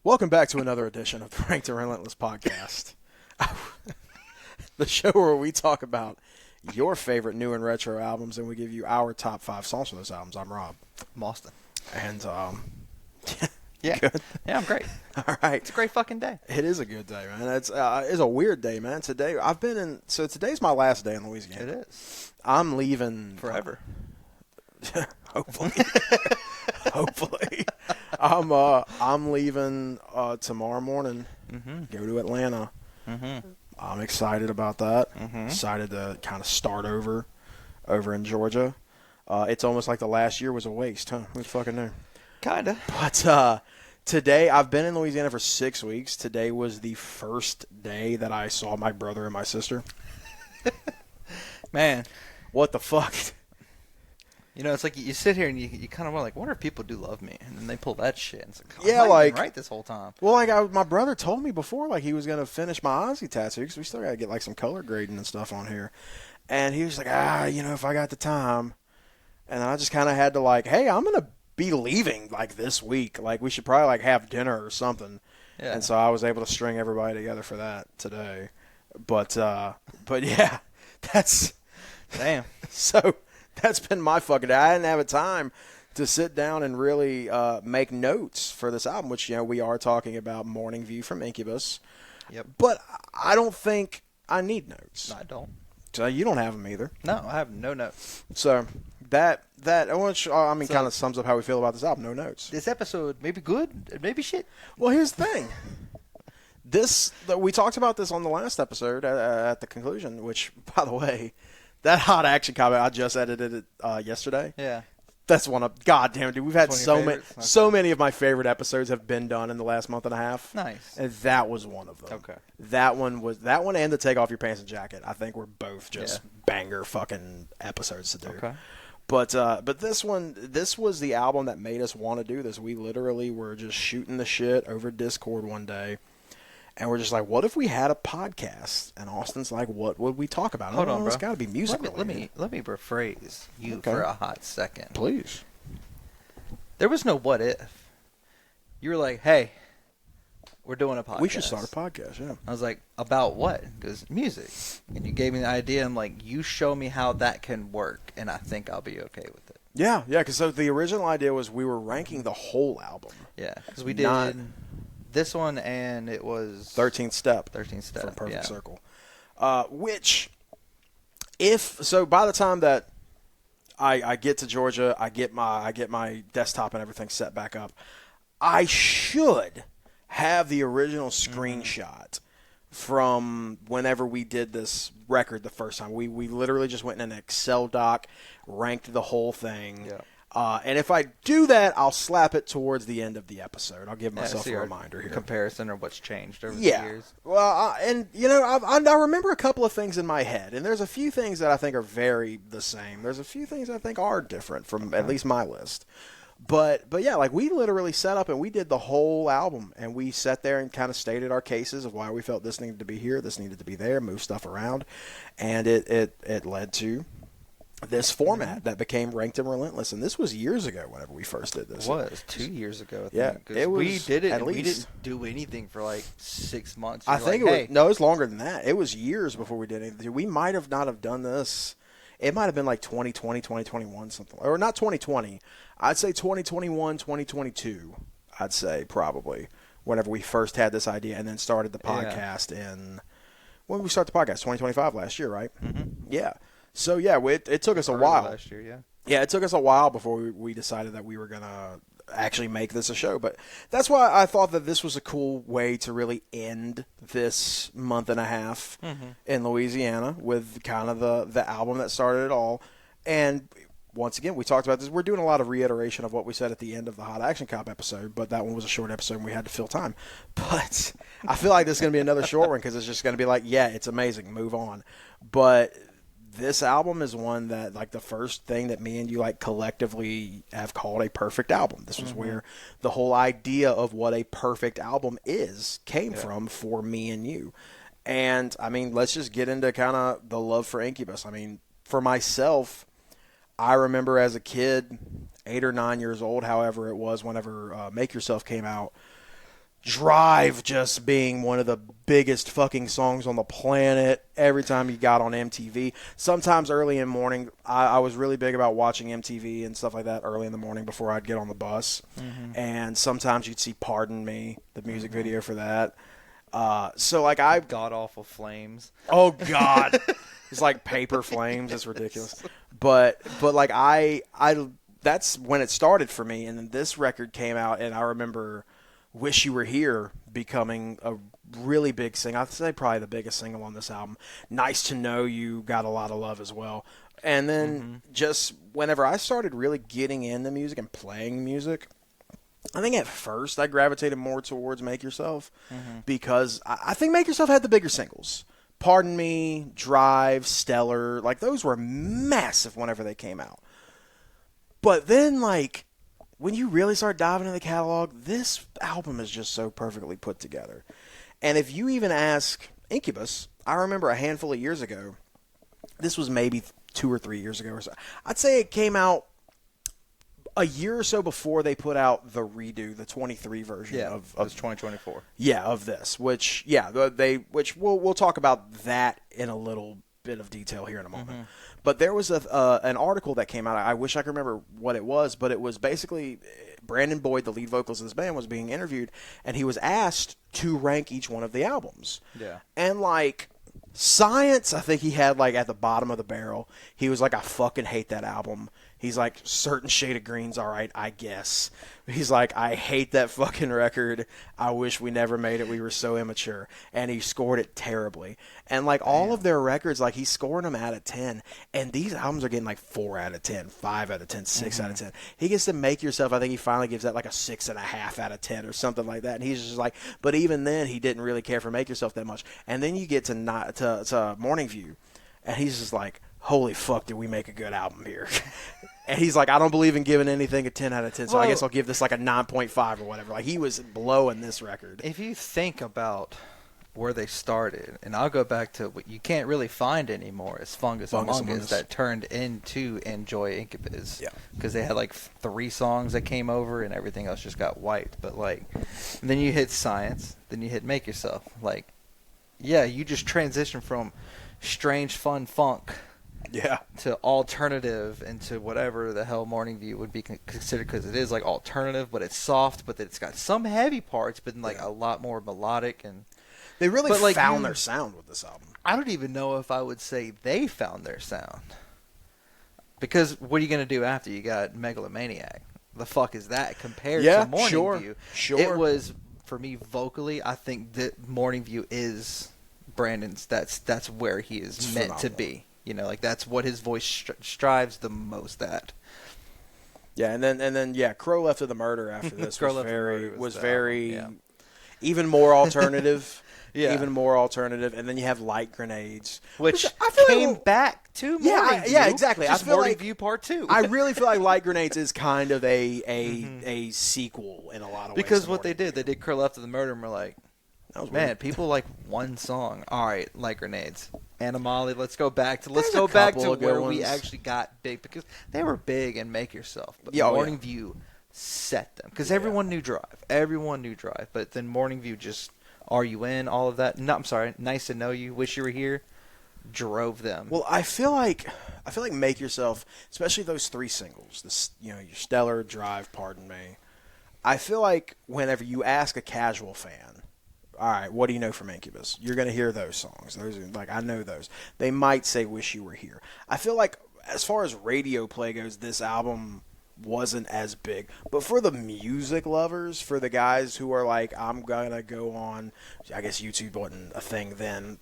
Welcome back to another edition of the Ranked and Relentless podcast. The show where we talk about your favorite new and retro albums and we give you our top 5 songs from those albums. I'm Rob. I'm Austin. And, yeah. Good. Yeah, I'm great. All right. It's a great fucking day. It is a good day, man. It's a weird day, man. Today, today's my last day in Louisiana. It is. I'm leaving. Forever. Hopefully. Hopefully. I'm leaving tomorrow morning. Go to Atlanta. I'm excited about that. Excited to kind of start over in Georgia. It's almost like the last year was a waste, huh? Who fucking knew? Kinda. But today, I've been in Louisiana for 6 weeks. Today was the first day that I saw my brother and my sister. Man. What the fuck? You know, it's like you sit here and you kind of wonder if people do love me. And then they pull that shit. And it's like, yeah, I've like been right this whole time. Well, like my brother told me before, like he was going to finish my Ozzy tattoo because we still got to get like some color grading and stuff on here. And he was like, if I got the time. And then I just kind of had to like, hey, I'm going to be leaving like this week. Like we should probably like have dinner or something. Yeah. And so I was able to string everybody together for that today. But yeah, that's damn. So that's been my fucking day. I didn't have a time to sit down and really make notes for this album, which, we are talking about Morning View from Incubus. Yep. But I don't think I need notes. No, I don't. So you don't have them either. No, I have no notes. So that kind of sums up how we feel about this album. No notes. This episode may be good, it may be shit. Well, here's the thing. We talked about this on the last episode at the conclusion, which, by the way, that hot action comment, I just edited it yesterday. Yeah. That's one of, God damn it, dude. We've had so many of my favorite episodes have been done in the last month and a half. Nice. And that was one of them. Okay. That one and the Take Off Your Pants and Jacket, I think were both just banger fucking episodes to do. Okay. But this was the album that made us want to do this. We literally were just shooting the shit over Discord one day. And we're just like, what if we had a podcast? And Austin's like, what would we talk about? Hold on, bro. It's got to be music. Let me rephrase you for a hot second. Please. There was no what if. You were like, hey, we're doing a podcast. We should start a podcast, yeah. I was like, about what? Because music. And you gave me the idea. I'm like, you show me how that can work, and I think I'll be okay with it. Yeah, because so the original idea was we were ranking the whole album. Yeah, because we did this one, and it was 13th Step. 13th Step from Perfect Circle. Which, by the time that I get to Georgia, I get my desktop and everything set back up, I should have the original screenshot from whenever we did this record the first time. We literally just went in an Excel doc, ranked the whole thing. Yeah. And if I do that, I'll slap it towards the end of the episode. I'll give myself a reminder here. Comparison or what's changed over the years. Well, I remember a couple of things in my head, and there's a few things that I think are very the same. There's a few things I think are different from at least my list. But yeah, like we literally set up and we did the whole album, and we sat there and kind of stated our cases of why we felt this needed to be here, this needed to be there, move stuff around, and it led to this format that became Ranked and Relentless, and this was years ago whenever we first did this. It was 2 years ago, I think. Yeah, we did it, and least. We didn't do anything for like 6 months. I think it was longer than that. It was years before we did anything. We might have not have done this. It might have been like 2020, 2021, something. Or not 2020. I'd say 2021, 2022, I'd say probably, whenever we first had this idea and then started the podcast when we started the podcast, 2025 last year, right? Mm-hmm. Yeah. So, yeah, it took us a while. Last year, yeah. Yeah, it took us a while before we decided that we were going to actually make this a show. But that's why I thought that this was a cool way to really end this month and a half in Louisiana with kind of the album that started it all. And once again, we talked about this. We're doing a lot of reiteration of what we said at the end of the Hot Action Cop episode, but that one was a short episode and we had to fill time. But I feel like this is going to be another short one because it's just going to be like, yeah, it's amazing, move on. But this album is one that, like, the first thing that me and you, like, collectively have called a perfect album. This was where the whole idea of what a perfect album came from for me and you. And, I mean, let's just get into kind of the love for Incubus. I mean, for myself, I remember as a kid, 8 or 9 years old, however it was, whenever Make Yourself came out, Drive just being one of the biggest fucking songs on the planet every time you got on MTV. Sometimes early in the morning, I was really big about watching MTV and stuff like that early in the morning before I'd get on the bus. And sometimes you'd see Pardon Me, the music video for that. So like I God awful flames. Oh God, it's like paper flames. It's ridiculous. But like I that's when it started for me. And then this record came out, and I remember "Wish You Were Here" becoming a really big single. I'd say probably the biggest single on this album. "Nice to Know You" got a lot of love as well. And then just whenever I started really getting into music and playing music, I think at first I gravitated more towards Make Yourself because I think Make Yourself had the bigger singles. Pardon Me, Drive, Stellar, like those were massive whenever they came out. But then like when you really start diving into the catalog, this album is just so perfectly put together. And if you even ask Incubus, I remember a handful of years ago, this was maybe 2 or 3 years ago or so, I'd say it came out a year or so before they put out the redo, the 23 version of 2024. Yeah, of this, which we'll talk about that in a little bit of detail here in a moment. But there was an article that came out. I wish I could remember what it was, but it was basically Brandon Boyd, the lead vocalist of this band, was being interviewed, and he was asked to rank each one of the albums. Yeah. And like Science, I think he had like at the bottom of the barrel. He was like, I fucking hate that album. He's like, Certain Shade of Green's all right, I guess. He's like, I hate that fucking record. I wish we never made it. We were so immature. And he scored it terribly. And like all of their records, like he's scoring them out of 10. And these albums are getting like 4 out of 10, 5 out of 10, 6 out of 10. He gets to Make Yourself. I think he finally gives that like a 6.5 out of 10 or something like that. And he's just like, but even then he didn't really care for Make Yourself that much. And then you get to Morning View. And he's just like, holy fuck, did we make a good album here? And he's like, I don't believe in giving anything a 10 out of 10, so I guess I'll give this like a 9.5 or whatever. Like, he was blowing this record. If you think about where they started, and I'll go back to what you can't really find anymore, is Fungus Among Us that turned into Enjoy Incubus. Yeah. Because they had like 3 songs that came over, and everything else just got wiped. But like, and then you hit Science, then you hit Make Yourself. Like, yeah, you just transition from strange, fun funk to alternative into whatever the hell Morning View would be considered, because it is like alternative, but it's soft, but it's got some heavy parts, but like a lot more melodic. And they really found their sound with this album. I don't even know if I would say they found their sound, because what are you going to do after? You got Megalomaniac. The fuck is that compared to Morning View? Sure. It was, for me, vocally, I think that Morning View is Brandon's. That's where he is meant to be. You know, like that's what his voice strives the most at. Yeah, and then Crow Left of the Murder after this was very even more alternative. Even more alternative. And then you have Light Grenades, which I feel came back to Morning View. Yeah, exactly. Just I feel Morning View Part 2. I really feel like Light Grenades is kind of a sequel in a lot of ways. Because what they did Crow Left of the Murder, and we're like, man, people like one song. All right, Light Grenades, Animali. Let's go back to where we actually got big, because they were big in Make Yourself, but Morning View set them, because everyone knew Drive, but then Morning View just Are You In, all of that. No, I'm sorry, Nice to Know You, Wish You Were Here, drove them. Well, I feel like Make Yourself, especially those 3 singles, this your Stellar, Drive, Pardon Me. I feel like whenever you ask a casual fan, all right, what do you know from Incubus? You're going to hear those songs. Those are, like, I know those. They might say Wish You Were Here. I feel like as far as radio play goes, this album wasn't as big. But for the music lovers, for the guys who are like, I'm going to go on, I guess YouTube wasn't a thing then,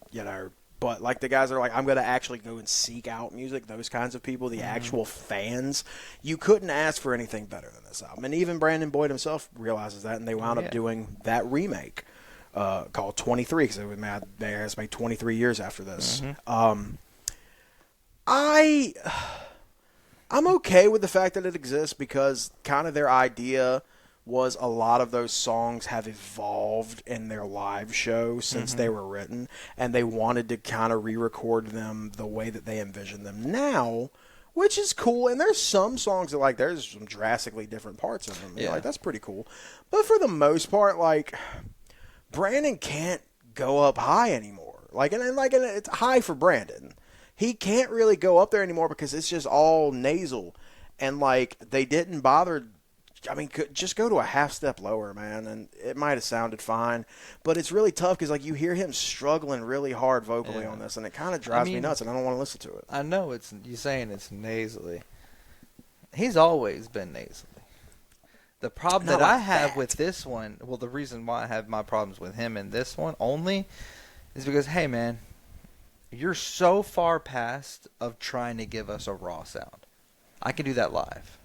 but like the guys that are like, I'm going to actually go and seek out music, those kinds of people, the actual fans, you couldn't ask for anything better than this album. And even Brandon Boyd himself realizes that, and they wound up doing that remake. Called 23, because they has made 23 years after this. I'm okay with the fact that it exists, because kind of their idea was a lot of those songs have evolved in their live show since they were written, and they wanted to kind of re-record them the way that they envision them now, which is cool. And there's some songs that, like, there's some drastically different parts of them. Like, that's pretty cool. But for the most part, like, Brandon can't go up high anymore. And it's high for Brandon. He can't really go up there anymore because it's just all nasal. And, like, they didn't bother. I mean, just go to a half step lower, man, and it might have sounded fine. But it's really tough because, like, you hear him struggling really hard vocally on this, and it kind of drives me nuts, and I don't want to listen to it. I know you're saying it's nasally. He's always been nasally. The problem that I have with this one, well, the reason why I have my problems with him in this one only is because, hey, man, you're so far past of trying to give us a raw sound. I can do that live.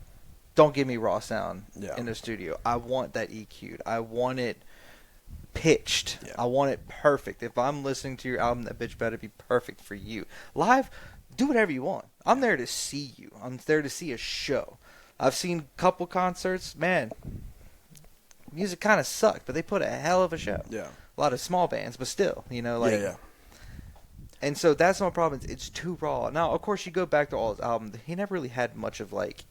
Don't give me raw sound in the studio. I want that EQ'd. I want it pitched. Yeah. I want it perfect. If I'm listening to your album, that bitch better be perfect for you. Live, do whatever you want. I'm there to see you. I'm there to see a show. I've seen a couple concerts. Man, music kind of sucked, but they put a hell of a show. Yeah. A lot of small bands, but still, And so that's my problem. It's too raw. Now, of course, you go back to all his albums. He never really had much of, like,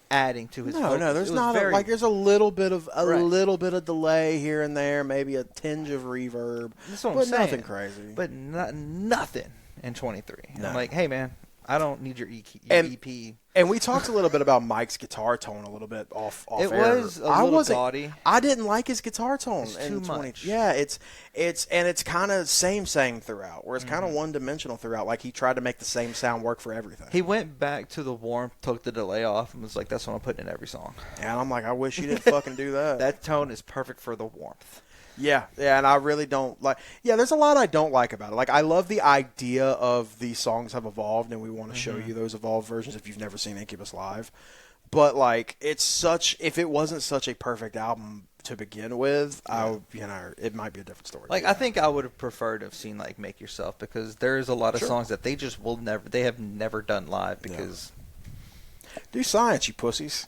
adding to his vocals. No, there's not there's a little bit of little bit of delay here and there, maybe a tinge of reverb. That's what I'm saying. Nothing crazy. But nothing in 23. No. I'm like, hey man, I don't need your EP. And we talked a little bit about Mike's guitar tone a little bit off it air. Was a little gaudy. I didn't like his guitar tone. It's too much. Yeah, it's kind of same throughout, where it's kind of one-dimensional throughout. Like he tried to make the same sound work for everything. He went back to the warmth, took the delay off, and was like, that's what I'm putting in every song. And I'm like, I wish you didn't fucking do that. That tone is perfect for the warmth. Yeah, and I really don't like. Yeah, there's a lot I don't like about it. Like, I love the idea of these songs have evolved, and we want to show you those evolved versions if you've never seen Incubus live. But like, if it wasn't such a perfect album to begin with, it might be a different story. Like, I think I would have preferred to have seen like Make Yourself, because there's a lot of songs that they just they have never done live because. Do Science, you pussies.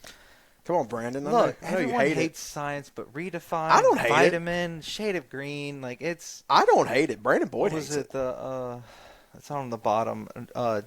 Come on, Brandon. Look, everyone hates Science, but Redefine, I don't hate Vitamin, Shade of Green, like it's. I don't hate it. Brandon Boyd hates it. It's on the bottom.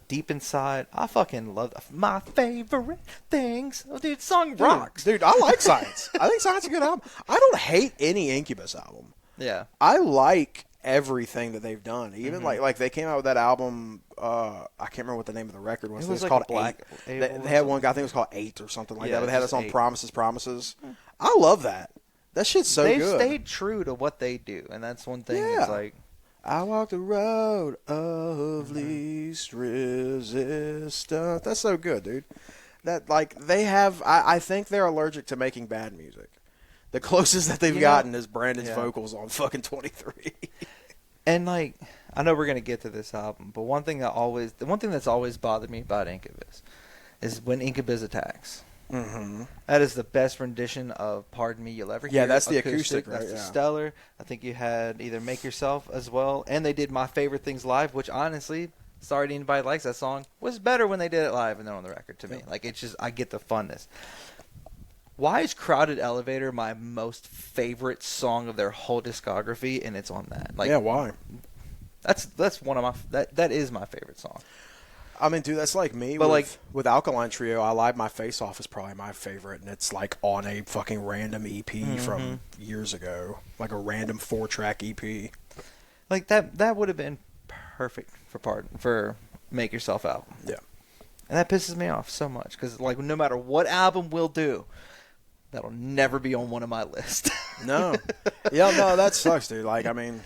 Deep Inside. I fucking love my favorite things. Oh, dude, song rocks. Dude, I like Science. I think Science is a good album. I don't hate any Incubus album. Yeah. I like everything that they've done. Even like they came out with that album. I can't remember what the name of the record was. It was like called Black. Eight. They had one. I think it was called 8 or something like that. But they had a song 8. Promises. I love that. That shit's so good. They stayed true to what they do, and that's one thing. Yeah. It's like I walk the road of least resistance. That's so good, dude. That like they have. I think they're allergic to making bad music. The closest that they've gotten is Brandon's vocals on fucking 23. And like, I know we're gonna get to this album, but the one thing that's always bothered me about Incubus is when Incubus attacks. Mm-hmm. That is the best rendition of "Pardon Me" you'll ever hear. Yeah, that's the acoustic. Right? That's the stellar. I think you had either "Make Yourself" as well, and they did "My Favorite Things" live, which honestly, sorry to anybody likes that song, was better when they did it live and then on the record to me. Like it's just, I get the funness. Why is "Crowded Elevator" my most favorite song of their whole discography, and it's on that? Like, yeah, why? That's one of my that is my favorite song. I mean, dude, that's like me. But with Alkaline Trio, I Lied My Face Off is probably my favorite, and it's like on a fucking random EP from years ago, like a random 4-track EP. Like that would have been perfect for Make Yourself album. Yeah, and that pisses me off so much because like no matter what album we'll do, that'll never be on one of my lists. No, that sucks, dude. Like, I mean.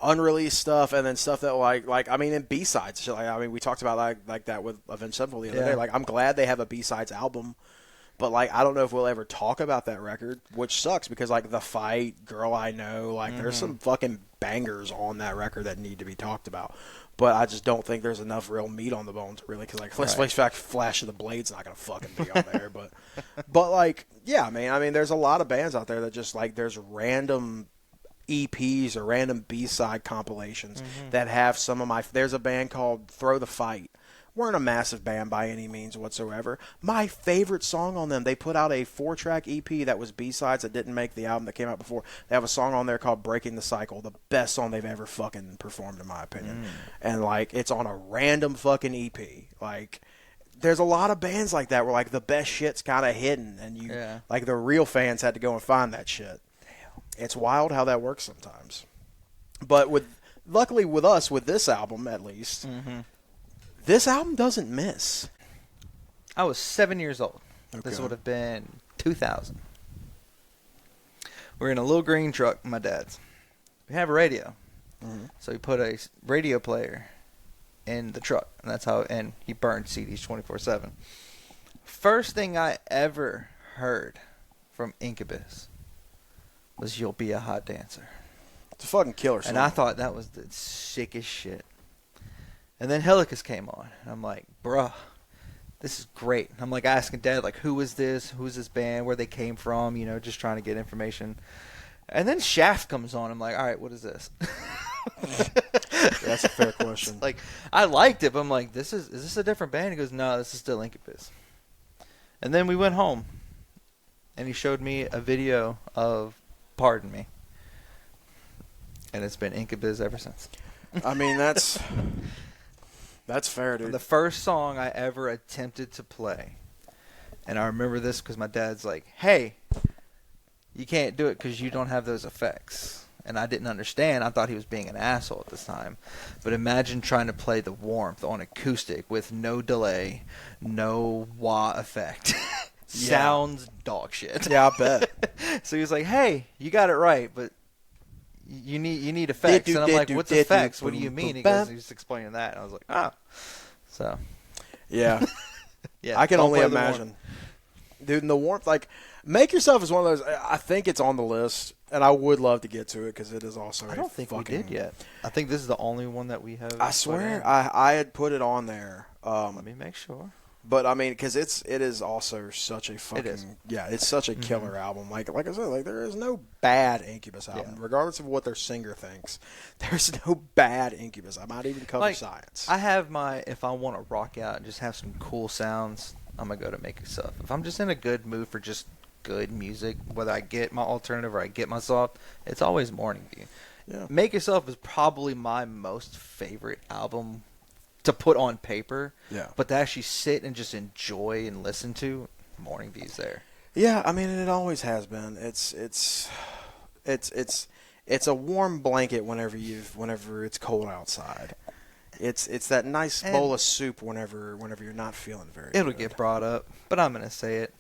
Unreleased stuff, and then stuff that like I mean, in B-sides. Like, I mean, we talked about like that with Avenged Sevenfold the other day. Like, I'm glad they have a B-sides album, but like I don't know if we'll ever talk about that record, which sucks because like The Fight, Girl I Know, like there's some fucking bangers on that record that need to be talked about. But I just don't think there's enough real meat on the bones, really, because like let's face fact, Flash of the Blade's not gonna fucking be on there. But like yeah, I mean, there's a lot of bands out there that just like there's random EPs or random B-side compilations that have some of my. There's a band called Throw the Fight. Weren't a massive band by any means whatsoever. My favorite song on them, they put out a 4-track EP that was B-sides that didn't make the album that came out before. They have a song on there called Breaking the Cycle, the best song they've ever fucking performed in my opinion. And like it's on a random fucking EP. Like there's a lot of bands like that where like the best shit's kind of hidden and you like the real fans had to go and find that shit. It's wild how that works sometimes. But luckily with us, with this album at least, this album doesn't miss. I was 7 years old. Okay. This would have been 2000. We're in a little green truck, my dad's. We have a radio. So he put a radio player in the truck, and that's how. And he burned CDs 24/7. First thing I ever heard from Incubus was "You'll Be a Hot Dancer." It's a fucking killer song. And I thought that was the sickest shit. And then Helicus came on, and I'm like, bruh, this is great. I'm like asking Dad, like, who is this? Who's this band? Where they came from? You know, just trying to get information. And then Shaft comes on. I'm like, all right, what is this? That's a fair question. Like, I liked it, but I'm like, is this a different band? He goes, no, this is still Incubus. And then we went home, and he showed me a video of Pardon Me. And it's been Incubus ever since. I mean, that's fair, dude. The first song I ever attempted to play, and I remember this because my dad's like, hey, you can't do it because you don't have those effects. And I didn't understand. I thought he was being an asshole at this time. But imagine trying to play the Warmth on acoustic with no delay, no wah effect. Sounds dog shit. Yeah, I bet. So he was like, hey, you got it right, but you need effects. And I'm like, what's effects? What do you mean? He goes, he's explaining that. And I was like, oh. So. Yeah. Yeah. I can only imagine. Dude, in the Warmth, like, Make Yourself is one of those, I think it's on the list, and I would love to get to it because it is also I don't think we did yet. I think this is the only one that we have. I swear I had put it on there. Let me make sure. But I mean, because it is also such a fucking it's such a killer album. Like I said, like there is no bad Incubus album, regardless of what their singer thinks. There's no bad Incubus. I might even cover Science. I have if I want to rock out and just have some cool sounds, I'm gonna go to Make Yourself. If I'm just in a good mood for just good music, whether I get my alternative or I get my soft, it's always Morning View. Yeah. Make Yourself is probably my most favorite album to put on paper, but to actually sit and just enjoy and listen to, Morning View's there. Yeah, I mean, it always has been. It's a warm blanket whenever it's cold outside. It's that nice bowl of soup whenever you're not feeling very good. It'll get brought up, but I'm gonna say it.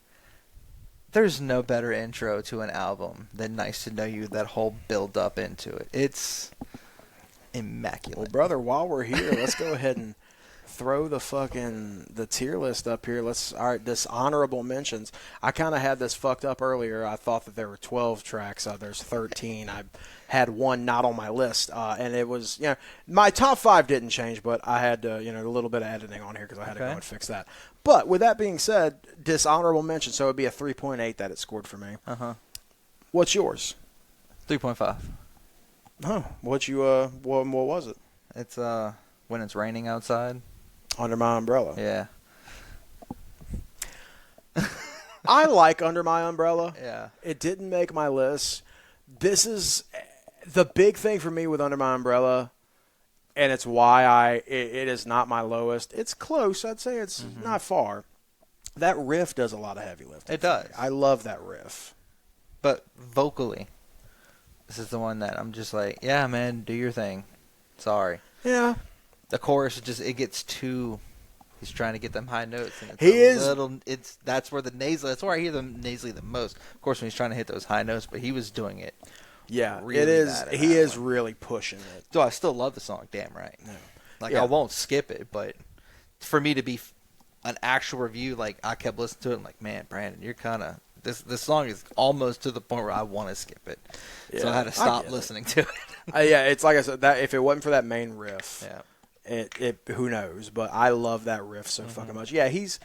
There's no better intro to an album than Nice to Know You. That whole build up into it. It's immaculate. Well, brother, while we're here, let's go ahead and throw the tier list up here. All right, this honorable mentions. I kind of had this fucked up earlier. I thought that there were 12 tracks. There's 13. I had one not on my list, and it was my top 5 didn't change, but I had a little bit of editing on here because I had to go and fix that. But with that being said, dishonorable mention, so it'd be a 3.8 that it scored for me. What's yours? 3.5. Oh, what was it? It's When It's Raining Outside. Under My Umbrella. Yeah. I like Under My Umbrella. Yeah. It didn't make my list. This is the big thing for me with Under My Umbrella, and it's why it is not my lowest. It's close. I'd say it's not far. That riff does a lot of heavy lifting. It does. I love that riff. But vocally, this is the one that I'm just like, yeah, man, do your thing. Sorry. Yeah. The chorus it gets too. He's trying to get them high notes, and that's where the nasal. That's where I hear them nasally the most. Of course, when he's trying to hit those high notes, but he was doing it. Yeah, really it is. bad He is really pushing it. So I still love the song. Damn right. Yeah. I won't skip it, but for me to be an actual review, I kept listening to it. I'm like, man, Brandon, you're kind of this song is almost to the point where I want to skip it. Yeah, so I had to stop listening to it. Yeah, it's like I said, that if it wasn't for that main riff, it who knows? But I love that riff so fucking much. Yeah, he's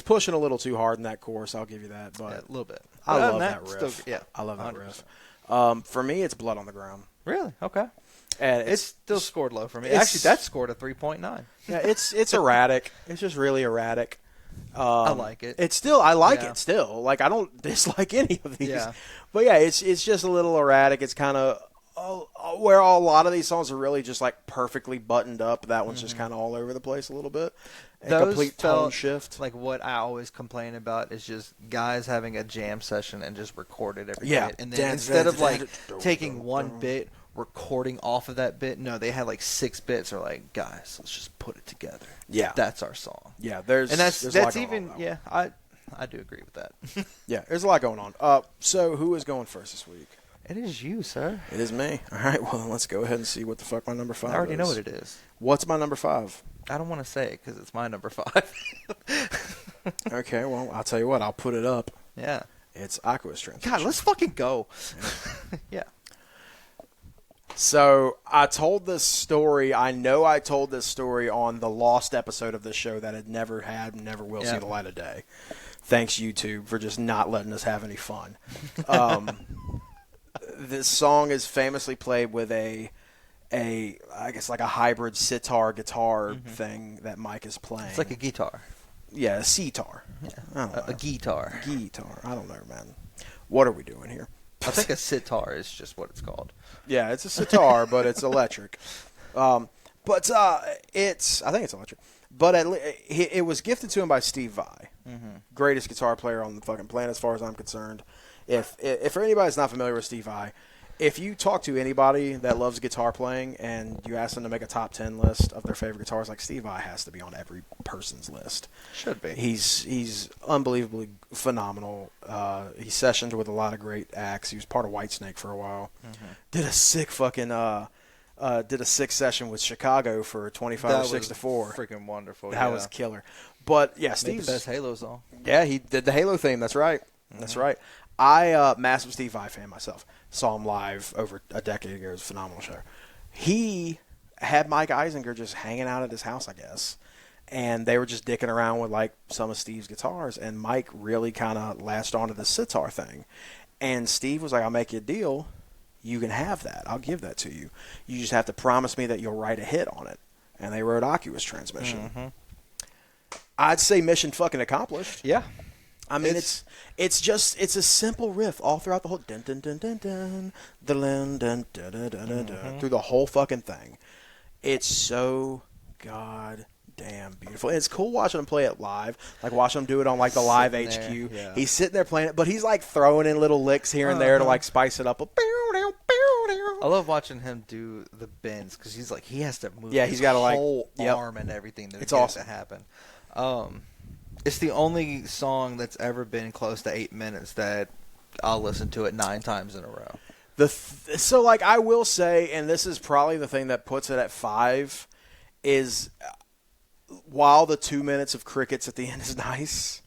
pushing a little too hard in that chorus. I'll give you that, but a little bit. I love that riff. Still, I love that 100%. riff. For me, it's Blood on the Ground. Really? Okay. And it's still scored low for me. Actually, that scored a 3.9. Yeah, it's erratic. It's just really erratic. I like it. I like it still. Like, I don't dislike any of these. Yeah. But yeah, it's just a little erratic. It's kind of where a lot of these songs are really just like perfectly buttoned up. That one's just kind of all over the place a little bit. A complete tone shift. Like what I always complain about is just guys having a jam session and just recorded every bit. And then instead of like taking one bit, recording off of that bit, no, they had like 6 bits. They're like, guys, let's just put it together. Yeah. That's our song. Yeah, that's even, yeah, I do agree with that. Yeah, there's a lot going on. So who is going first this week? It is you, sir. It is me. All right, well, let's go ahead and see what the fuck my number 5 is. I already know what it is. What's my number 5? I don't want to say it because it's my number 5. Okay, well, I'll tell you what. I'll put it up. Yeah. It's Incubus Transition. God, let's fucking go. Yeah. So I told this story. I know I told this story on the lost episode of this show that never will see the light of day. Thanks, YouTube, for just not letting us have any fun. This song is famously played with I guess like a hybrid sitar guitar thing that Mike is playing. It's like a guitar. Yeah, a sitar. Yeah. I don't know. A guitar. Guitar. I don't know, man. What are we doing here? I think a sitar is just what it's called. Yeah, it's a sitar, but it's electric. I think it's electric. But it was gifted to him by Steve Vai, greatest guitar player on the fucking planet, as far as I'm concerned. If for anybody that's not familiar with Steve Vai, if you talk to anybody that loves guitar playing and you ask them to make a top 10 list of their favorite guitars, like Steve Vai has to be on every person's list. Should be. He's unbelievably phenomenal. He sessioned with a lot of great acts. He was part of Whitesnake for a while. Did a sick session with Chicago for 25 or 64. Freaking wonderful. That was killer. But yeah, Steve's the best Halo song. Yeah, he did the Halo theme. That's right. That's right. I massive Steve Vai fan myself. Saw him live over a decade ago. It was a phenomenal show. He had Mike Eisinger just hanging out at his house, I guess, and they were just dicking around with like some of Steve's guitars. And Mike really kind of latched onto the sitar thing. And Steve was like, "I'll make you a deal. You can have that. I'll give that to you. You just have to promise me that you'll write a hit on it." And they wrote Incubus Transmission. I'd say mission fucking accomplished. Yeah. I mean, it's a simple riff all throughout the whole dun dun dun dun dun dun dun dun dun dun dun through the whole fucking thing. It's so goddamn beautiful. And it's cool watching him play it live, like watching him do it on like the live HQ. Yeah. He's sitting there playing it, but he's like throwing in little licks here and there to like spice it up. I love watching him do the bends because he has to move. He's got to whole arm and everything to get awesome. It to happen. It's the only song that's ever been close to 8 minutes that I'll listen to it 9 times in a row. So I will say, and this is probably the thing that puts it at 5, is while the 2 minutes of crickets at the end is nice,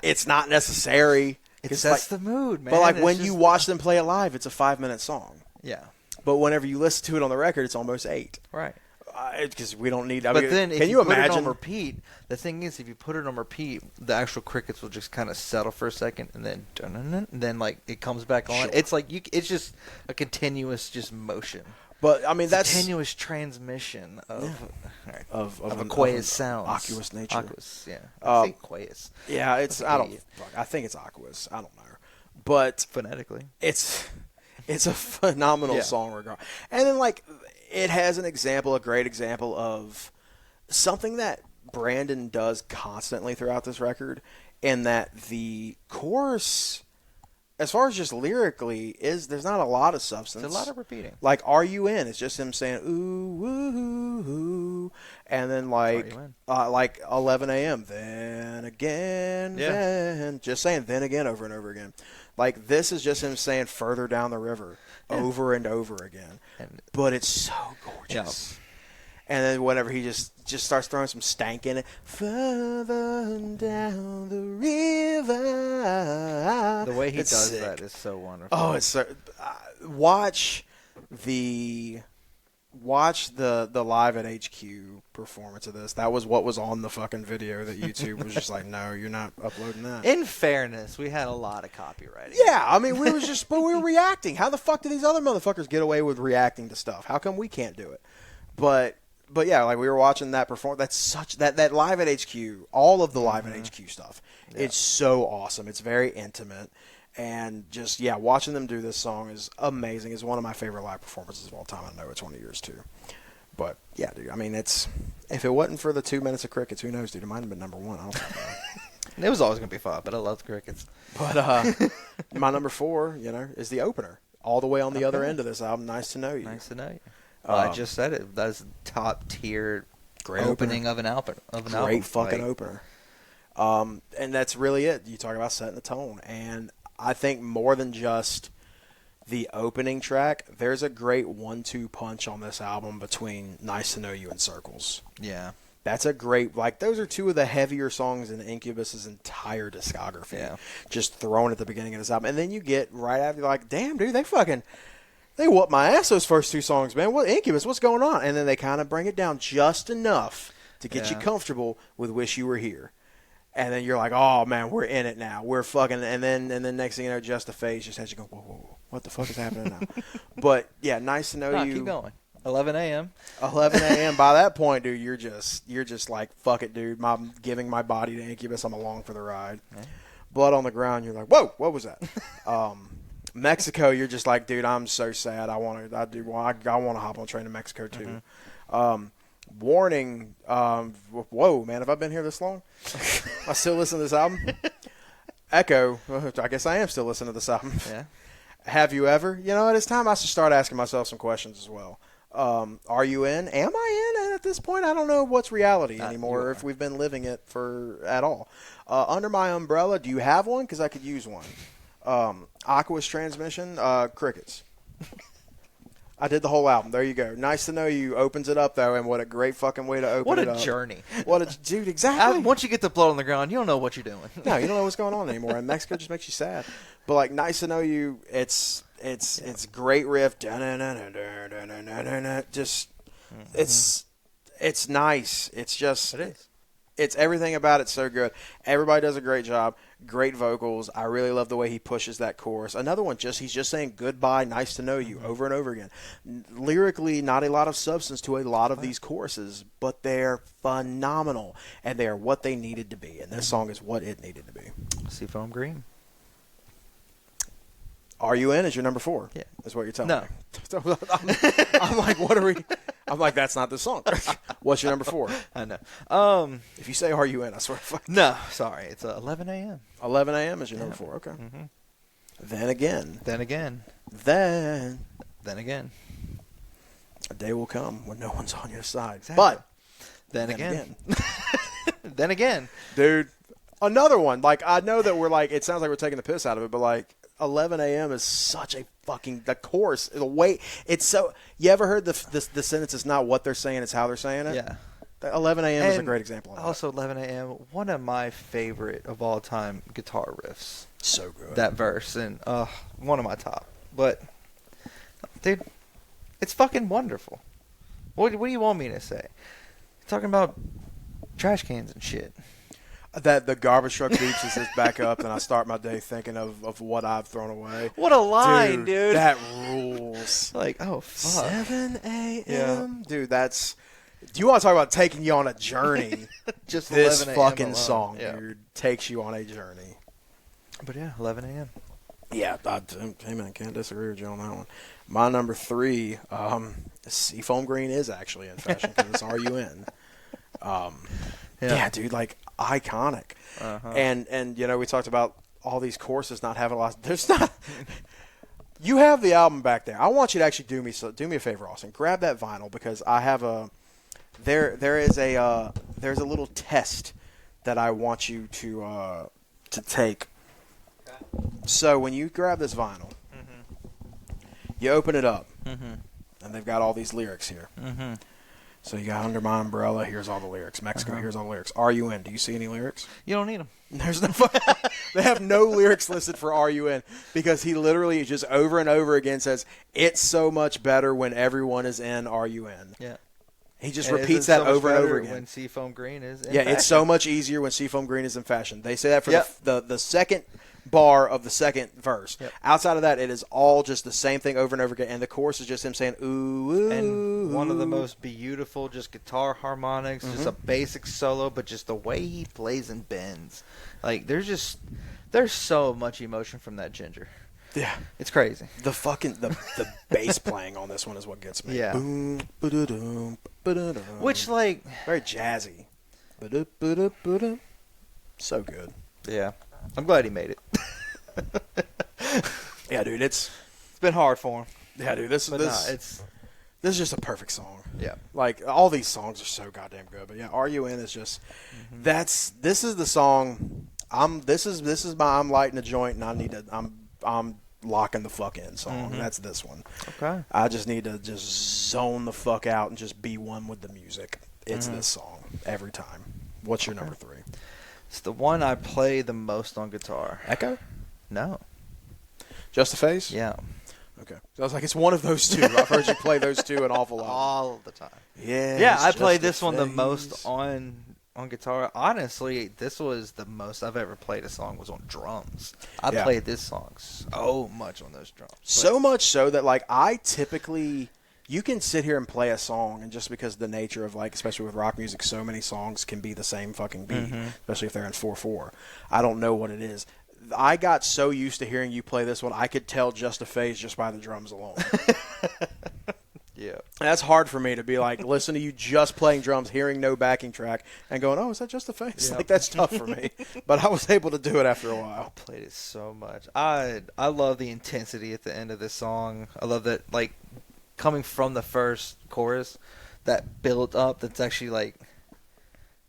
it's not necessary. It sets the mood, man. But when you watch them play it live, it's a 5-minute song. Yeah. But whenever you listen to it on the record, it's almost 8. Right. Because we don't need. But then, if you put imagine? it on repeat, the thing is, if you put it on repeat, the actual crickets will just kind of settle for a second, and then it comes back on. Sure. It's like it's just a continuous motion. But I mean, that's continuous transmission of Aqueous sounds. Aqueous nature. Aqueous, yeah. I think Aqueous. Yeah, it's. I think it's Aqueous. I don't know, but phonetically, it's a phenomenal song, regard. And then it has a great example of something that Brandon does constantly throughout this record, and that the chorus, as far as just lyrically, there's not a lot of substance. There's a lot of repeating. Like, "Are You In?" It's just him saying, "Ooh, ooh, ooh," and then 11 a.m., then again, then, just saying then again over and over again. Like, this is just him saying "further down the river" over and over again. But it's so gorgeous. Yeah. And then whenever he just starts throwing some stank in it, "further down the river." The way he does that is so wonderful. Oh, it's so. Watch the live at HQ performance of this. That was what was on the fucking video that YouTube was just like, "No, you're not uploading that." In fairness, we had a lot of copywriting. Yeah, I mean, we were reacting. How the fuck do these other motherfuckers get away with reacting to stuff? How come we can't do it? But yeah, we were watching that perform. That's such that live at HQ. All of the live at HQ stuff. Yeah. It's so awesome. It's very intimate. And just, yeah, watching them do this song is amazing. It's one of my favorite live performances of all time. I know it's one of yours, too. But, yeah, dude, I mean, if it wasn't for the 2 minutes of Crickets, who knows, dude? It might have been number one. I don't know. It was always going to be fun, but I love the Crickets. But my number 4, is the opener. All the way on the other end of this album, Nice to Know You. Nice to Know You. I just said it. That's top-tier opening of an album. Great fucking opener. And that's really it. You talk about setting the tone. And I think more than just the opening track, there's a great 1-2 punch on this album between Nice to Know You and Circles. Yeah. That's a great, those are 2 of the heavier songs in Incubus's entire discography. Yeah. Just thrown at the beginning of this album. And then you get right after, you're like, damn, dude, they whooped my ass those first 2 songs, man. What, Incubus, what's going on? And then they kind of bring it down just enough to get you comfortable with Wish You Were Here. And then you're like, oh, man, we're in it now. We're fucking – and then next thing you know, Just a Phase just has you go, whoa, what the fuck is happening now? But, yeah, Nice to Know You. Keep going. 11 a.m. 11 a.m. By that point, dude, you're just like, fuck it, dude. I'm giving my body to Incubus. I'm along for the ride. Okay. Blood on the Ground, you're like, whoa, what was that? Mexico, you're just like, dude, I'm so sad. I want to hop on a train to Mexico too. Mm-hmm. Warning, whoa, man, have I been here this long? I still listen to this album. Echo, I guess I am still listening to this album. Yeah. Have you ever? It's time I should start asking myself some questions as well. Are you in? Am I in? And at this point, I don't know what's reality anymore, if we've been living it at all. Under My Umbrella, do you have one? Because I could use one. Aqua's Transmission, Crickets. I did the whole album. There you go. Nice to Know You opens it up, though, and what a great fucking way to open it up. What a journey. Dude, exactly. Once you get the Blood on the Ground, you don't know what you're doing. No, you don't know what's going on anymore, and Mexico just makes you sad. But, Nice to Know You, it's great riff. Just, it's nice. It's just. It is. It's everything about it so good. Everybody does a great job. Great vocals. I really love the way he pushes that chorus. Another one, he's just saying goodbye, nice to know you over and over again. Lyrically, not a lot of substance to a lot of these choruses, but they're phenomenal, and they are what they needed to be. And this song is what it needed to be. Seafoam Green. Are You In is your number 4. Yeah. That's what you're telling me. No. I'm like, what are we? I'm like, that's not the song. What's your number 4? I know. If you say Are You In, I swear to fuck. No, sorry. It's 11 a.m. 11 a.m. is your number 4. Okay. Mm-hmm. Then again. A day will come when no one's on your side. Exactly. But then again. Then again. Dude, another one. I know that we're it sounds like we're taking the piss out of it, but 11 a.m. is such a fucking, the chorus, the way, it's so, you ever heard the sentence, it's not what they're saying, it's how they're saying it? Yeah. 11 a.m. is a great example of that. Also, 11 a.m., one of my favorite of all time guitar riffs. So good. That verse, and one of my top. But, dude, it's fucking wonderful. What do you want me to say? Talking about trash cans and shit. That the garbage truck beeps as it's back up, and I start my day thinking of what I've thrown away. What a line, dude. That rules. Oh, fuck. 7 a.m. Yeah. Dude, that's... Do you want to talk about taking you on a journey? Just this 11 fucking alone. song, yeah. dude, takes you on a journey. But yeah, 11 a.m. Yeah, hey man, can't disagree with you on that one. My number 3, Seafoam Green is actually in fashion because it's Are You In. Yeah, dude, iconic. Uh-huh. And we talked about all these courses not having a lot. There's not. You have the album back there. I want you to actually do me a favor, Austin. Grab that vinyl because I have a. There's a little test that I want you to take. Okay. So when you grab this vinyl, you open it up, and they've got all these lyrics here. Mm-hmm. So you got Under My Umbrella, here's all the lyrics. Mexico, here's all the lyrics. Are You In? Do you see any lyrics? You don't need them. There's no. They have no lyrics listed for Are You In because he literally just over and over again says, it's so much better when everyone is in Are You In. Yeah. He just repeats that over and over again. When Seafoam Green is in fashion. It's so much easier when Seafoam Green is in fashion. They say that for the second bar of the second verse. Yep. Outside of that, it is all just the same thing over and over again, and the chorus is just him saying ooh, ooh, and one of the most beautiful just guitar harmonics, just a basic solo, but just the way he plays and bends. There's just There's so much emotion from that ginger. Yeah. It's crazy. The bass playing on this one is what gets me. Yeah. Boom, ba-da-dum, ba-da-dum. Which, like... Very jazzy. Ba-da-ba-da-ba-da. So good. Yeah. I'm glad he made it. Yeah, dude, it's been hard for him. Yeah, dude, this is just a perfect song. Yeah. Like, all these songs are so goddamn good. But yeah, R.U.N. is just this is the song I'm lighting a joint and I'm locking the fuck in song. That's this one. Okay. I just need to just zone the fuck out and just be one with the music. It's this song every time. What's your number 3? It's the one I play the most on guitar. Echo? No. Just the Face? Yeah. Okay. So I was like, it's one of those two. I've heard you play those two an awful lot. All the time. Yeah. Yeah, I played this one the most on guitar. Honestly, this was the most I've ever played a song was on drums. I played this song so much on those drums. So much so that, like, I typically... You can sit here and play a song, and just because of the nature of, like, especially with rock music, so many songs can be the same fucking beat, especially if they're in 4/4. I don't know what it is. I got so used to hearing you play this one, I could tell Just a Phase just by the drums alone. Yeah. And that's hard for me to be like, listen to you just playing drums, hearing no backing track, and going, oh, is that Just a Phase? Yep. Like, that's tough for me. But I was able to do it after a while. I played it so much. I love the intensity at the end of this song. I love that, like, coming from the first chorus, that build up that's actually, like,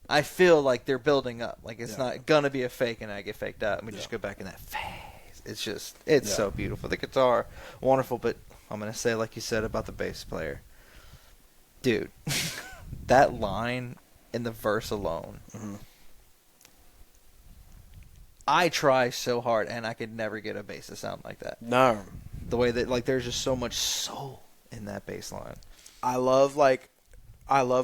I feel like they're building up. Like, it's not going to be a fake and I get faked out. And we just go back in that phase. It's just, it's so beautiful. The guitar, wonderful, but I'm going to say, like you said about the bass player. Dude, that line in the verse alone. I try so hard, and I could never get a bass to sound like that. No. The way that, like, there's just so much soul in that bass line. I love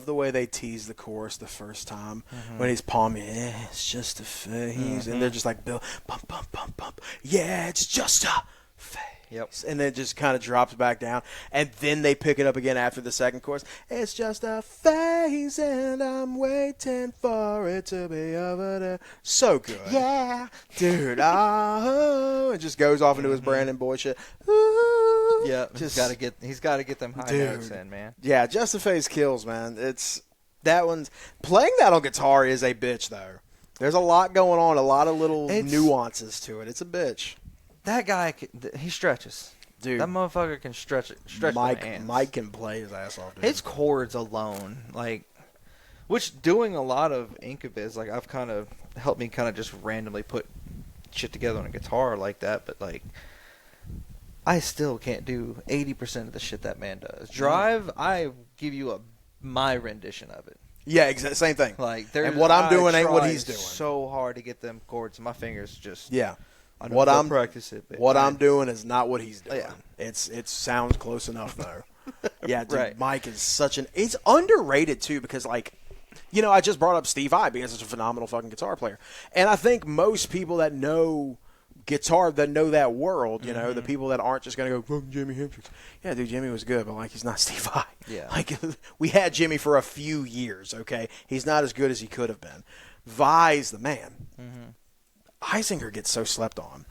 the way they tease the chorus the first time when he's palming. Yeah, it's just a phase, and they're just like, Bill, bump, bump, bump, bump. Yeah, it's just a phase. Yep. And then it just kind of drops back down, and then they pick it up again after the second chorus. It's just a phase, and I'm waiting for it to be over there. So good. Yeah. Dude, it just goes off into his Brandon Boy shit. Ooh, yeah, he's got to get them high notes in, man. Yeah, Just the Face kills, man. That one's playing that on guitar is a bitch though. There's a lot going on, a lot of little nuances to it. It's a bitch. That guy, he stretches. Dude. That motherfucker can stretch Mike can play his ass off, dude. His chords alone, like, which doing a lot of Incubus, like, I've kind of helped me kind of just randomly put shit together on a guitar like that, but, like, I still can't do 80% of the shit that man does. Drive, I give you my rendition of it. Yeah, same thing. Like, and what I'm doing ain't what he's doing. So hard to get them chords, my fingers just What I'm doing is not what he's doing. Yeah. It sounds close enough though. Yeah, dude, Right. Mike is he's underrated too because, like, you know, I just brought up Steve Vai because he's a phenomenal fucking guitar player, and I think most people that know guitar, that know that world, you know, the people that aren't just gonna go fucking Jimi Hendrix. Yeah, dude, Jimmy was good, but, like, he's not Steve Vai. Yeah. Like, we had Jimmy for a few years. Okay, he's not as good as he could have been. Vai's the man. Eisinger gets so slept on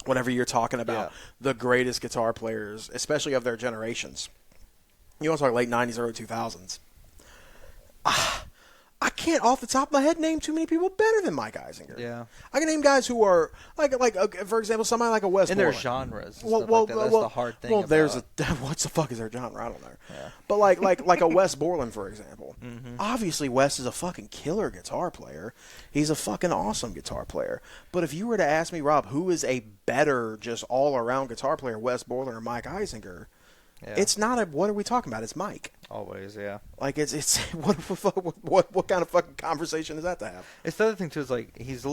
whenever you're talking about the greatest guitar players, especially of their generations. You want to talk late 90s, early 2000s. I can't, off the top of my head, name too many people better than Mike Eisinger. Yeah. I can name guys who are, like for example, somebody like a Wes in Borland. their genres. That's the hard thing. Well, there's what the fuck is their genre? I don't know. Yeah. But like a Wes Borland, for example. Obviously, Wes is a fucking killer guitar player. He's a fucking awesome guitar player. But if you were to ask me, Rob, who is a better, just all around guitar player, Wes Borland or Mike Eisinger? Yeah. It's not what are we talking about? It's Mike. Always, yeah. Like, it's what kind of fucking conversation is that to have? It's the other thing too. Is like he's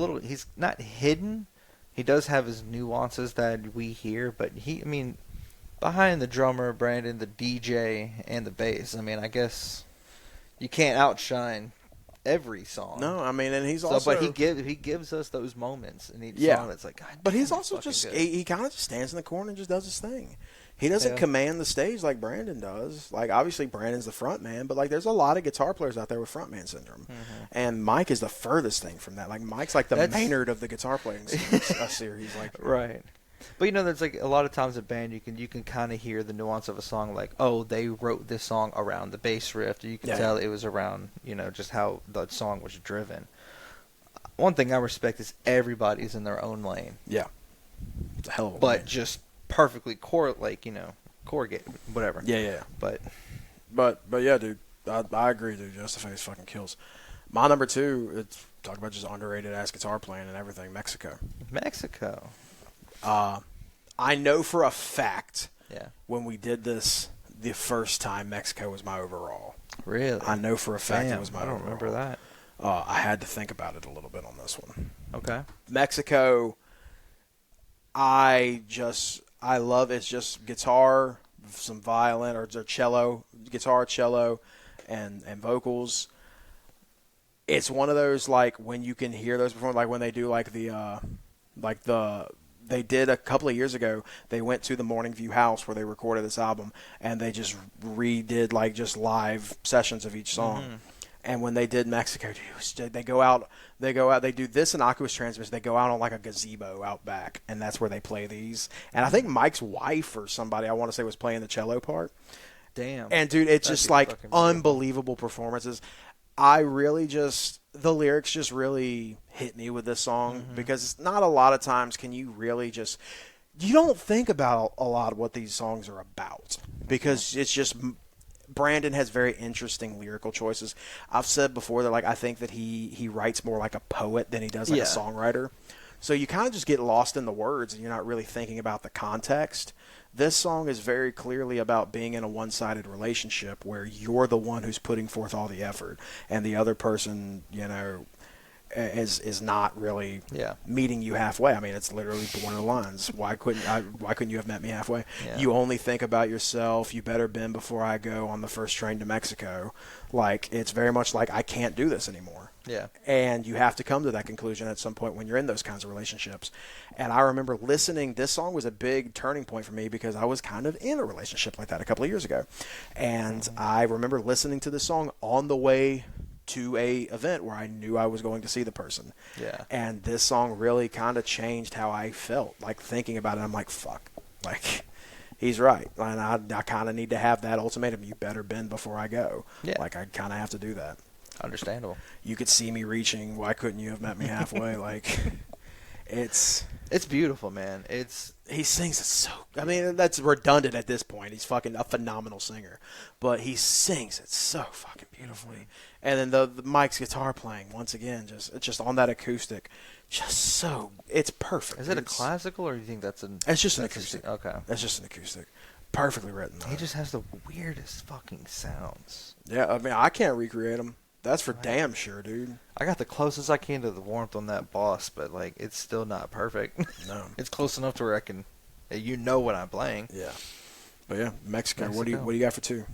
not hidden. He does have his nuances that we hear, but behind the drummer, Brandon, the DJ, and the bass. I mean, I guess you can't outshine every song. No, I mean, and he's also. But he gives us those moments in each song. That's like, God, but he's also just he kind of just stands in the corner and just does his thing. He doesn't command the stage like Brandon does. Like, obviously, Brandon's the front man, but, like, there's a lot of guitar players out there with frontman syndrome. And Mike is the furthest thing from that. Like, Mike's like the Maynard of the guitar playing series. Like, right. But, there's, like, a lot of times in band you can kind of hear the nuance of a song. Like, oh, they wrote this song around the bass riff. Or you can tell it was around, just how the song was driven. One thing I respect is everybody's in their own lane. Yeah. It's a hell of a But lane. just perfectly corrugated, whatever. Yeah. But yeah, dude, I agree, dude. Just the Face fucking kills. My number 2, it's talk about just underrated ass guitar playing and everything. Mexico. I know for a fact. Yeah. When we did this the first time, Mexico was my overall. Really? I know for a fact it was my overall. I don't remember that. I had to think about it a little bit on this one. Okay. Mexico. I love it's just guitar, some violin or cello, guitar, cello, and vocals. It's one of those, like, when you can hear those perform, like when they do they did a couple of years ago. They went to the Morning View house where they recorded this album, and they just redid like just live sessions of each song. And when they did Mexico, dude, they go out, they do this in Incubus transmission. They go out on like a gazebo out back, and that's where they play these. And I think Mike's wife or somebody, I want to say, was playing the cello part. Damn. And dude, it's just like unbelievable performances. I really the lyrics just really hit me with this song because it's not a lot of times can you really just, you don't think about a lot of what these songs are about because it's just, Brandon has very interesting lyrical choices. I've said before that, like, I think that he writes more like a poet than he does like a songwriter. So you kind of just get lost in the words and you're not really thinking about the context. This song is very clearly about being in a one-sided relationship where you're the one who's putting forth all the effort and the other person, is not really meeting you halfway. I mean, it's literally one of the lines. Why couldn't you have met me halfway? Yeah. You only think about yourself. You better bend before I go on the first train to Mexico. Like, it's very much like, I can't do this anymore. Yeah. And you have to come to that conclusion at some point when you're in those kinds of relationships. And I remember listening, this song was a big turning point for me because I was kind of in a relationship like that a couple of years ago. And I remember listening to this song on the way to a event where I knew I was going to see the person. Yeah. And this song really kind of changed how I felt. Like, thinking about it, I'm like, fuck. Like, he's right. And I kind of need to have that ultimatum. You better bend before I go. Yeah. Like, I kind of have to do that. Understandable. You could see me reaching. Why couldn't you have met me halfway? Like, it's beautiful, man. He sings it so. I mean, that's redundant at this point. He's fucking a phenomenal singer, but he sings it so fucking beautifully. And then the Mike's guitar playing once again, just on that acoustic, just so it's perfect. Is it a classical, or do you think that's an? It's just an acoustic. Okay, it's just an acoustic. Perfectly written, though. He just has the weirdest fucking sounds. Yeah, I mean, I can't recreate them. That's for damn sure, dude. I got the closest I can to the warmth on that boss, but, like, it's still not perfect. No. It's close enough to where I can, what I'm playing. Yeah. But, yeah, Mexico. What do you got for 2?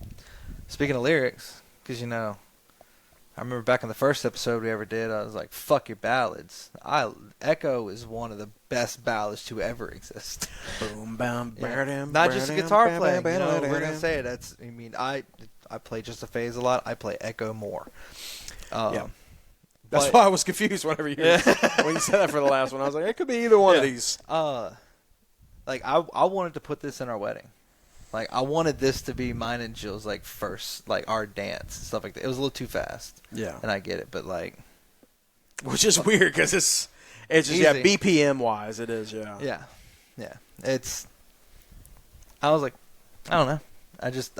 Speaking of lyrics, because, I remember back in the first episode we ever did, I was like, fuck your ballads. Echo is one of the best ballads to ever exist. Boom, bam, bam, not just a guitar playing. We're going to say it. I play Just a Phase a lot. I play Echo more. Yeah. That's why I was confused whenever when you said that for the last one. I was like, it could be either one of these. Like, I wanted to put this in our wedding. Like, I wanted this to be mine and Jill's, like, first, like, our dance and stuff like that. It was a little too fast. Yeah. And I get it, but, like. Which is weird because it's just, easy. BPM-wise, it is, yeah. Yeah. I was like, I don't know.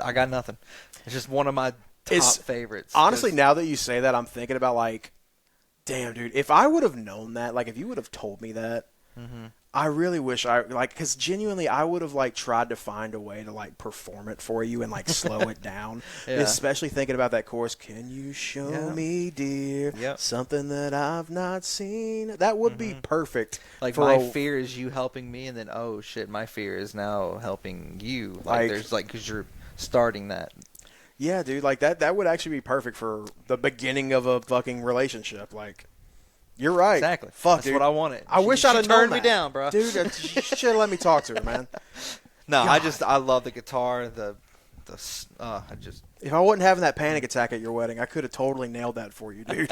I got nothing. It's just one of my top favorites. Honestly, now that you say that, I'm thinking about, like, damn, dude, if I would have known that, like, if you would have told me that, I really wish because genuinely I would have, like, tried to find a way to, like, perform it for you and, like, slow it down. Especially thinking about that chorus, can you show me, dear, something that I've not seen? That would be perfect. Like, my fear is you helping me, and then, oh, shit, my fear is now helping you. Like there's, like, because you're starting that. Yeah, dude, like that would actually be perfect for the beginning of a fucking relationship. Like, you're right. Exactly. Fuck, That's dude. what I wanted. I wish I'd have known turned me that. down, bro. Dude, you should have let me talk to her, man. No, God. I love the guitar. If I wasn't having that panic attack at your wedding, I could have totally nailed that for you, dude.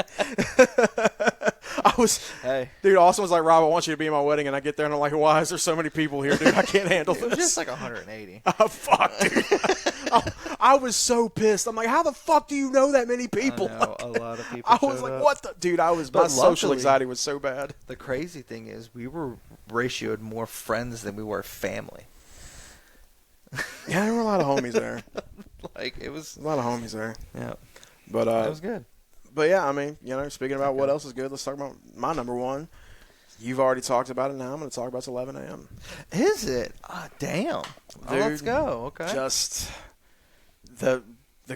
Dude, Austin was like, Rob, I want you to be at my wedding, and I get there and I'm like, why is there so many people here, dude? I can't handle this. It was just like 180. Oh, fuck, dude. I was so pissed. I'm like, how the fuck do you know that many people? I know, a lot of people. I was like, what the dude? My social anxiety was so bad. The crazy thing is, we were ratioed more friends than we were family. Yeah, there were a lot of homies there. Like, it was a lot of homies there. Yeah, but that was good. But yeah, I mean, speaking about what else is good, let's talk about my number one. You've already talked about it. Now I'm going to talk about 11 a.m. Is it? Damn. Dude, let's go. Okay. Just the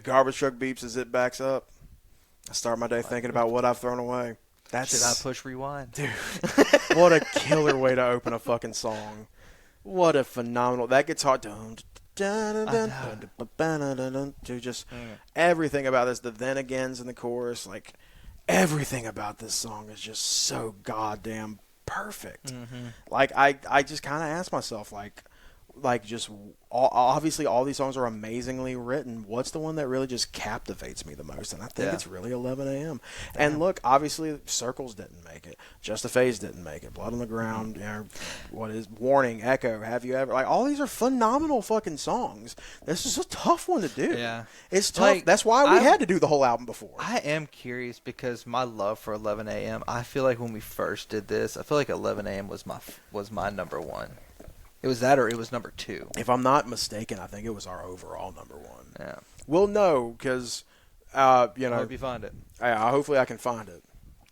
garbage truck beeps as it backs up. I start my day thinking about what I've thrown away. Should I push rewind? Dude, what a killer way to open a fucking song. What a phenomenal. That guitar. Dude, just everything about this, the then agains in the chorus, like everything about this song is just so goddamn perfect. Mm-hmm. Like I just kind of asked myself, like just obviously all these songs are amazingly written. What's the one that really just captivates me the most? And I think it's really 11 a.m. And look, obviously Circles didn't make it. Just a Phase didn't make it. Blood on the Ground, what is Warning, Echo, Have You Ever? Like all these are phenomenal fucking songs. This is a tough one to do. Yeah. It's tough. Like, that's why we had to do the whole album before. I am curious because my love for 11 a.m. I feel like when we first did this, I feel like 11 a.m. was my number one. It was that or it was number two. If I'm not mistaken, I think it was our overall number one. Yeah. We'll know because, I hope you find it. Hopefully I can find it.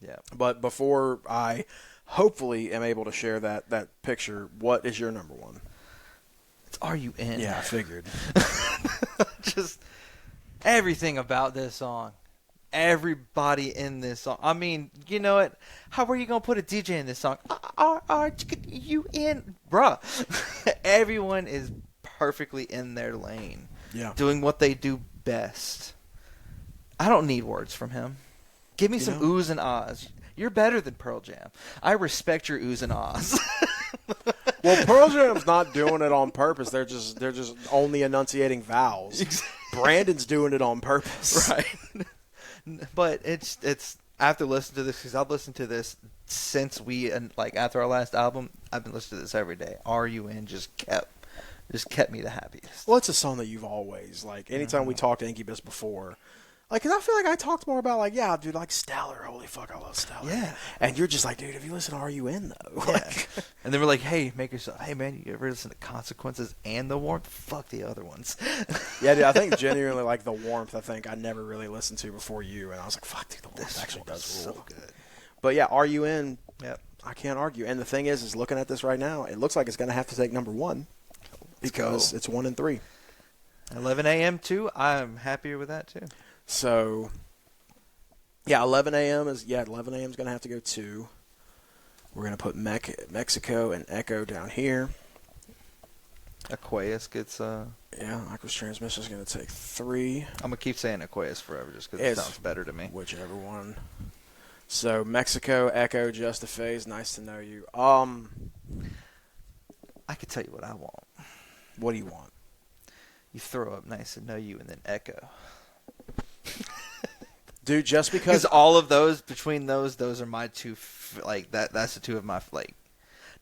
Yeah. But before I hopefully am able to share that picture, what is your number one? It's Are You In? Yeah, I figured. Just everything about this song. Everybody in this song. I mean, you know what? How are you going to put a DJ in this song? Are you in? Bruh. Everyone is perfectly in their lane. Yeah. Doing what they do best. I don't need words from him. Give me some oohs and ahs. You're better than Pearl Jam. I respect your oohs and ahs. Well, Pearl Jam's not doing it on purpose. They're just only enunciating vowels. Brandon's doing it on purpose. Right. But it's after listening to this, because I've listened to this since after our last album, I've been listening to this every day. Are You In just kept me the happiest. Well, it's a song that you've always, anytime we talked to Incubus before, because I feel like I talked more about, dude, Stellar. Holy fuck, I love Stellar. Yeah. And you're just like, dude, have you listened to Are You In, though? Yeah. And then we're like, hey, hey, man, you ever listen to Consequences and The Warmth? Fuck the other ones. Yeah, dude, I think genuinely, The Warmth, I never really listened to before you. And I was like, fuck, dude, The Warmth actually does rule. So good. But yeah, Are You In? Yep. I can't argue. And the thing is looking at this right now, it looks like it's going to have to take number one because it's 1 and 3. 11 a.m. too. I'm happier with that too. So, yeah, 11 a.m. is going to have to go 2. We're going to put Mexico and Echo down here. Aqueous gets Aqueous Transmission is going to take 3. I'm going to keep saying Aqueous forever just because it sounds better to me. Whichever one. So, Mexico, Echo, Just a Phase, Nice to Know You. I could tell you what I want. What do you want? You throw up Nice to Know You and then Echo. Dude, just because all of those, between those are my two, that's the two of my,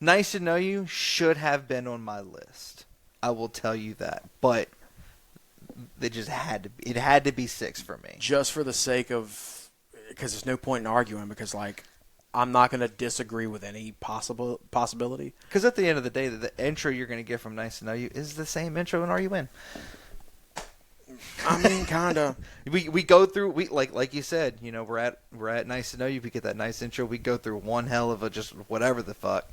Nice to Know You should have been on my list. I will tell you that. But it just had to be 6 for me. Just for the sake of, because there's no point in arguing, because, I'm not going to disagree with any possibility. Because at the end of the day, the intro you're going to get from Nice to Know You is the same intro in Are You In? I mean, kind of. We go through, like you said, we're at Nice to Know You. We get that nice intro. We go through one hell of a just whatever the fuck.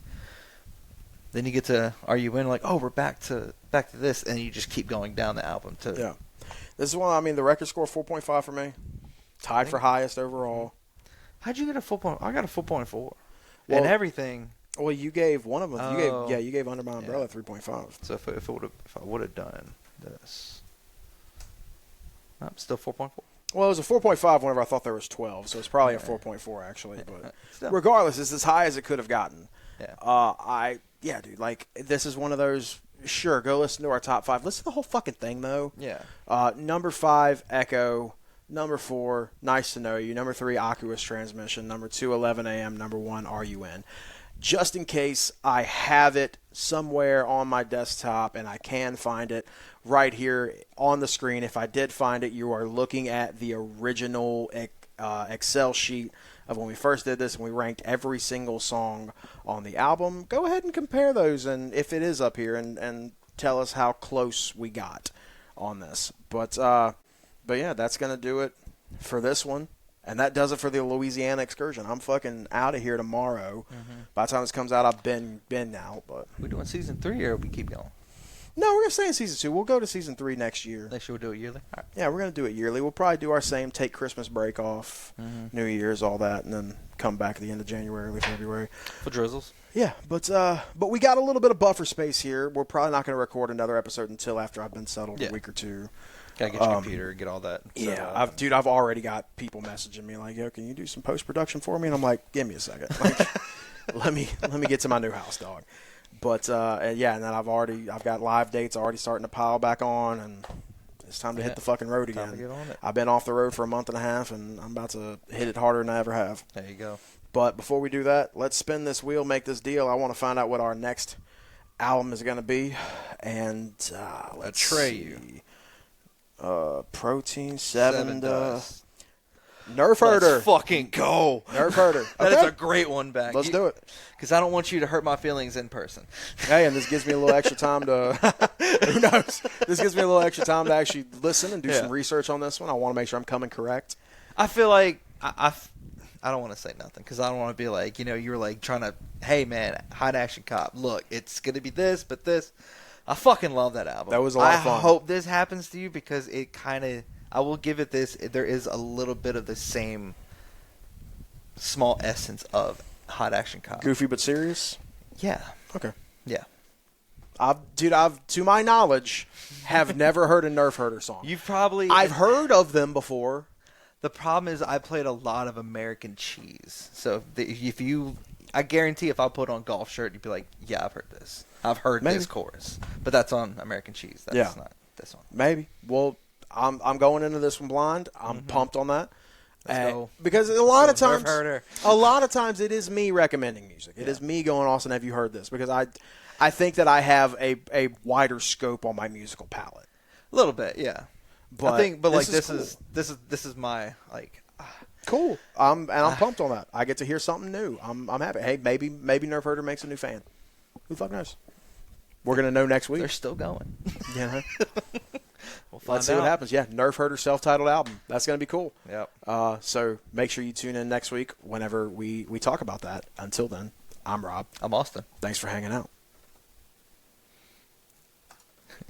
Then you get to Are You In? We're back to this, and you just keep going down the album too. Yeah, this is one. I mean, the record score 4.5 for me, tied for highest overall. How'd you get a 4.0? I got a 4.4. And everything. Well, you gave one of them. You gave Under My Umbrella 3.5. So if I would have done this. Still 4.4. Well, it was a 4.5 whenever I thought there was 12, so it's probably a 4.4 actually. But regardless, it's as high as it could have gotten. Yeah. Dude, like, this is one of those. Sure, go listen to our top 5. Listen to the whole fucking thing, though. Yeah. Number 5, Echo. Number 4, Nice to Know You. Number 3, Aqueous Transmission. Number 2, 11 a.m. Number 1, RUN. Just in case I have it somewhere on my desktop and I can find it right here on the screen. If I did find it, you are looking at the original Excel sheet of when we first did this and we ranked every single song on the album. Go ahead and compare those, and if it is up here, and tell us how close we got on this. But yeah, that's going to do it for this one. And that does it for the Louisiana excursion. I'm fucking out of here tomorrow. By the time this comes out, I've been out. But we doing season 3 or we keep going? No, we're going to stay in season 2. We'll go to season 3 next year. Next year we'll do it yearly? All right. Yeah, we're going to do it yearly. We'll probably do our same, take Christmas break off, New Year's, all that, and then come back at the end of January, early February. For drizzles. Yeah, but we got a little bit of buffer space here. We're probably not going to record another episode until after I've been settled a week or two. Gotta get your computer, get all that. Yeah, I've already got people messaging me like, "Yo, can you do some post production for me?" And I'm like, "Give me a second. Like, let me get to my new house, dog." But and then I've got live dates already starting to pile back on, and it's time to hit the fucking road again. Time to get on it. I've been off the road for a month and a half, and I'm about to hit it harder than I ever have. There you go. But before we do that, let's spin this wheel, make this deal. I want to find out what our next album is going to be, and let's see. Protein 7 Dust. Nerf Herder. Let's fucking go. Nerf Herder. That is a great one back. Let's do it. Because I don't want you to hurt my feelings in person. Hey, and this gives me a little extra time to, who knows? This gives me a little extra time to actually listen and do some research on this one. I want to make sure I'm coming correct. I feel like, I don't want to say nothing because I don't want to be like, you were like trying to, hey man, Hot Action Cop, look, it's going to be this, but this. I fucking love that album. That was a lot of fun. I hope this happens to you because it kind of, I will give it this, there is a little bit of the same small essence of Hot Action Cop. Goofy but serious? Yeah. Okay. Yeah. I've, to my knowledge, have never heard a Nerf Herder song. I've heard of them before. The problem is I played a lot of American Cheese. So I guarantee if I put on Golf Shirt, you'd be like, yeah, I've heard this. I've heard this chorus. But that's on American Cheese. That's not this one. Maybe. Well, I'm going into this one blind. I'm pumped on that. Let's go. Because a lot of times it is me recommending music. It is me going, Austin, have you heard this? Because I think that I have a wider scope on my musical palette. A little bit, yeah. But this is my like cool. I'm pumped on that. I get to hear something new. I'm happy. Hey, maybe Nerf Herder makes a new fan. Who the fuck knows? We're gonna know next week. They're still going. Yeah. Let's see what happens. Yeah, Nerf Herder self-titled album. That's gonna be cool. Yep. So make sure you tune in next week whenever we talk about that. Until then, I'm Rob. I'm Austin. Thanks for hanging out.